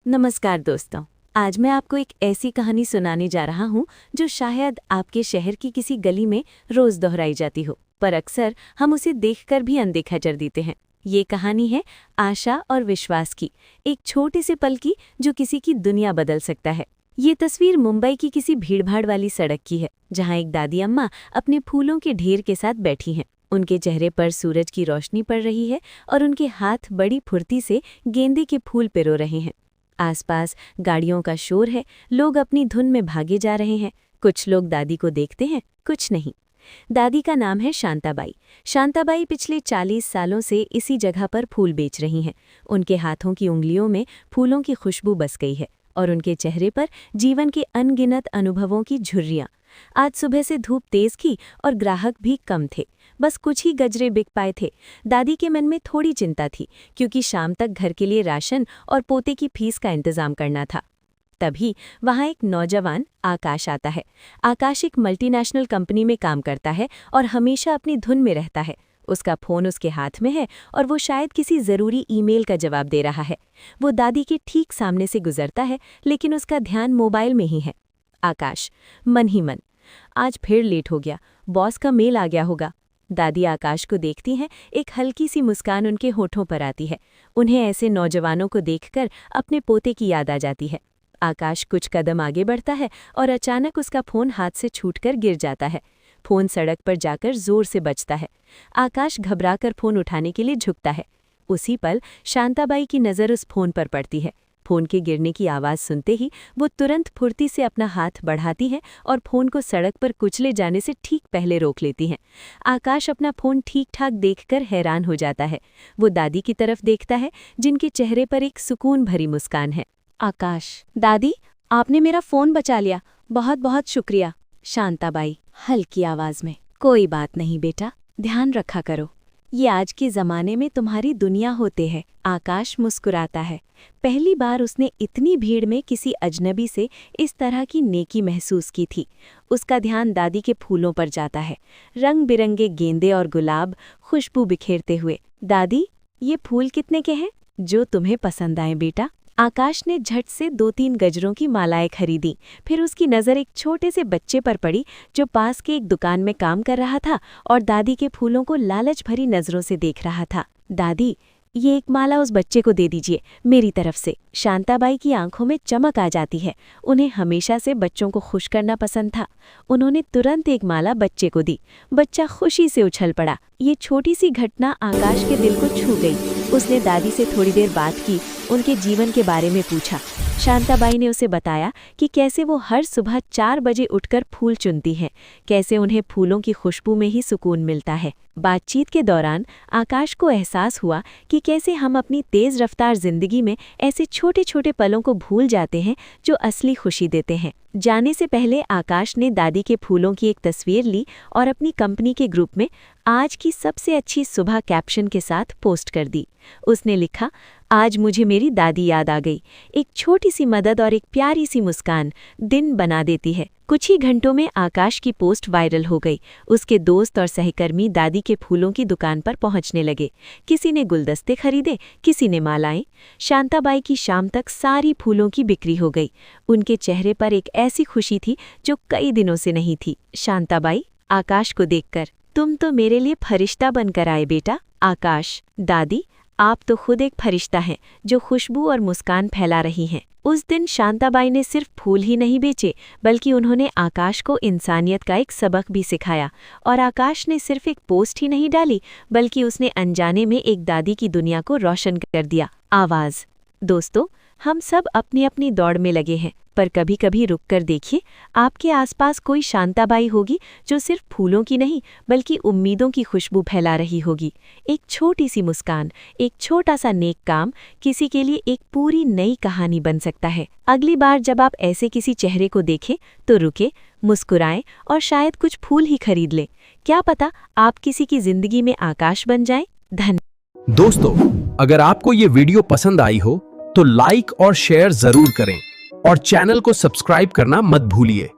नमस्कार दोस्तों। आज मैं आपको एक ऐसी कहानी सुनाने जा रहा हूँ जो शायद आपके शहर की किसी गली में रोज दोहराई जाती हो, पर अक्सर हम उसे देखकर भी अनदेखा कर देते हैं। ये कहानी है आशा और विश्वास की, एक छोटे से पल की जो किसी की दुनिया बदल सकता है। ये तस्वीर मुंबई की किसी भीड़भाड़ वाली सड़क की है, जहाँ एक दादी अम्मा अपने फूलों के ढेर के साथ बैठी हैं। उनके चेहरे पर सूरज की रोशनी पड़ रही है और उनके हाथ बड़ी फुर्ती से गेंदे के फूल पिरो रहे हैं। आसपास गाड़ियों का शोर है, लोग अपनी धुन में भागे जा रहे हैं। कुछ लोग दादी को देखते हैं, कुछ नहीं। दादी का नाम है शांताबाई। शांताबाई पिछले 40 सालों से इसी जगह पर फूल बेच रही हैं। उनके हाथों की उंगलियों में फूलों की खुशबू बस गई है और उनके चेहरे पर जीवन के अनगिनत अनुभवों की झुर्रियां। आज सुबह से धूप तेज थी और ग्राहक भी कम थे, बस कुछ ही गजरे बिक पाए थे। दादी के मन में थोड़ी चिंता थी, क्योंकि शाम तक घर के लिए राशन और पोते की फीस का इंतजाम करना था। तभी वहाँ एक नौजवान आकाश आता है। आकाश एक मल्टीनेशनल कंपनी में काम करता है और हमेशा अपनी धुन में रहता है। उसका फ़ोन उसके हाथ में है और वो शायद किसी ज़रूरी ईमेल का जवाब दे रहा है। वो दादी के ठीक सामने से गुजरता है, लेकिन उसका ध्यान मोबाइल में ही है। आकाश मन ही मन, आज फिर लेट हो गया, बॉस का मेल आ गया होगा। दादी आकाश को देखती हैं, एक हल्की सी मुस्कान उनके होठों पर आती है। उन्हें ऐसे नौजवानों को देखकर अपने पोते की याद आ जाती है। आकाश कुछ कदम आगे बढ़ता है और अचानक उसका फ़ोन हाथ से छूटकर गिर जाता है। फ़ोन सड़क पर जाकर जोर से बजता है। आकाश घबराकर फ़ोन उठाने के लिए झुकता है। उसी पल शांताबाई की नज़र उस फ़ोन पर पड़ती है। फ़ोन के गिरने की आवाज़ सुनते ही वो तुरंत फुर्ती से अपना हाथ बढ़ाती हैं और फ़ोन को सड़क पर कुचले जाने से ठीक पहले रोक लेती हैं। आकाश अपना फ़ोन ठीक ठाक देखकर हैरान हो जाता है। वो दादी की तरफ देखता है, जिनके चेहरे पर एक सुकून भरी मुस्कान है। आकाश, दादी, आपने मेरा फ़ोन बचा लिया, बहुत बहुत शुक्रिया। शांताबाई हल्की आवाज़ में, कोई बात नहीं बेटा, ध्यान रखा करो, ये आज के ज़माने में तुम्हारी दुनिया होते है। आकाश मुस्कुराता है। पहली बार उसने इतनी भीड़ में किसी अजनबी से इस तरह की नेकी महसूस की थी। उसका ध्यान दादी के फूलों पर जाता है, रंग बिरंगे गेंदे और गुलाब खुशबू बिखेरते हुए। दादी, ये फूल कितने के हैं? जो तुम्हें पसंद आए बेटा। आकाश ने झट से 2-3 गजरों की मालाएं खरीदी। फिर उसकी नज़र एक छोटे से बच्चे पर पड़ी जो पास के एक दुकान में काम कर रहा था और दादी के फूलों को लालच भरी नज़रों से देख रहा था। दादी, ये एक माला उस बच्चे को दे दीजिए, मेरी तरफ से। शांताबाई की आंखों में चमक आ जाती है। उन्हें हमेशा से बच्चों को खुश करना पसंद था। उन्होंने तुरंत एक माला बच्चे को दी। बच्चा खुशी से उछल पड़ा। ये छोटी सी घटना आकाश के दिल को छू गई। उसने दादी से थोड़ी देर बात की, उनके जीवन के बारे में पूछा। शांताबाई ने उसे बताया कि कैसे वो हर सुबह 4 बजे उठकर फूल चुनती हैं, कैसे उन्हें फूलों की खुशबू में ही सुकून मिलता है। बातचीत के दौरान आकाश को एहसास हुआ कि कैसे हम अपनी तेज़ रफ्तार जिंदगी में ऐसे छोटे छोटे पलों को भूल जाते हैं जो असली खुशी देते हैं। जाने से पहले आकाश ने दादी के फूलों की एक तस्वीर ली और अपनी कंपनी के ग्रुप में आज की सबसे अच्छी सुबह कैप्शन के साथ पोस्ट कर दी। उसने लिखा, आज मुझे मेरी दादी याद आ गई। एक छोटी सी मदद और एक प्यारी सी मुस्कान दिन बना देती है। कुछ ही घंटों में आकाश की पोस्ट वायरल हो गई। उसके दोस्त और सहकर्मी दादी के फूलों की दुकान पर पहुंचने लगे। किसी ने गुलदस्ते खरीदे, किसी ने मालाएं। शांताबाई की शाम तक सारी फूलों की बिक्री हो गई। उनके चेहरे पर एक ऐसी खुशी थी जो कई दिनों से नहीं थी। शांताबाई आकाश को देखकर, तुम तो मेरे लिए फरिश्ता बनकर आए बेटा। आकाश, दादी, आप तो खुद एक फरिश्ता हैं जो खुशबू और मुस्कान फैला रही हैं। उस दिन शांताबाई ने सिर्फ फूल ही नहीं बेचे, बल्कि उन्होंने आकाश को इंसानियत का एक सबक भी सिखाया। और आकाश ने सिर्फ एक पोस्ट ही नहीं डाली, बल्कि उसने अनजाने में एक दादी की दुनिया को रोशन कर दिया। आवाज़। दोस्तों, हम सब अपनी अपनी दौड़ में लगे हैं, पर कभी कभी रुक कर देखिए, आपके आसपास कोई शांताबाई होगी जो सिर्फ फूलों की नहीं बल्कि उम्मीदों की खुशबू फैला रही होगी। एक छोटी सी मुस्कान, एक छोटा सा नेक काम किसी के लिए एक पूरी नई कहानी बन सकता है। अगली बार जब आप ऐसे किसी चेहरे को देखें तो रुके, मुस्कुराएं और शायद कुछ फूल ही खरीद लें। क्या पता आप किसी की जिंदगी में आकाश बन जाएं। धन्यवाद। दोस्तों, अगर आपको ये वीडियो पसंद आई हो तो लाइक और शेयर जरूर करें और चैनल को सब्सक्राइब करना मत भूलिए।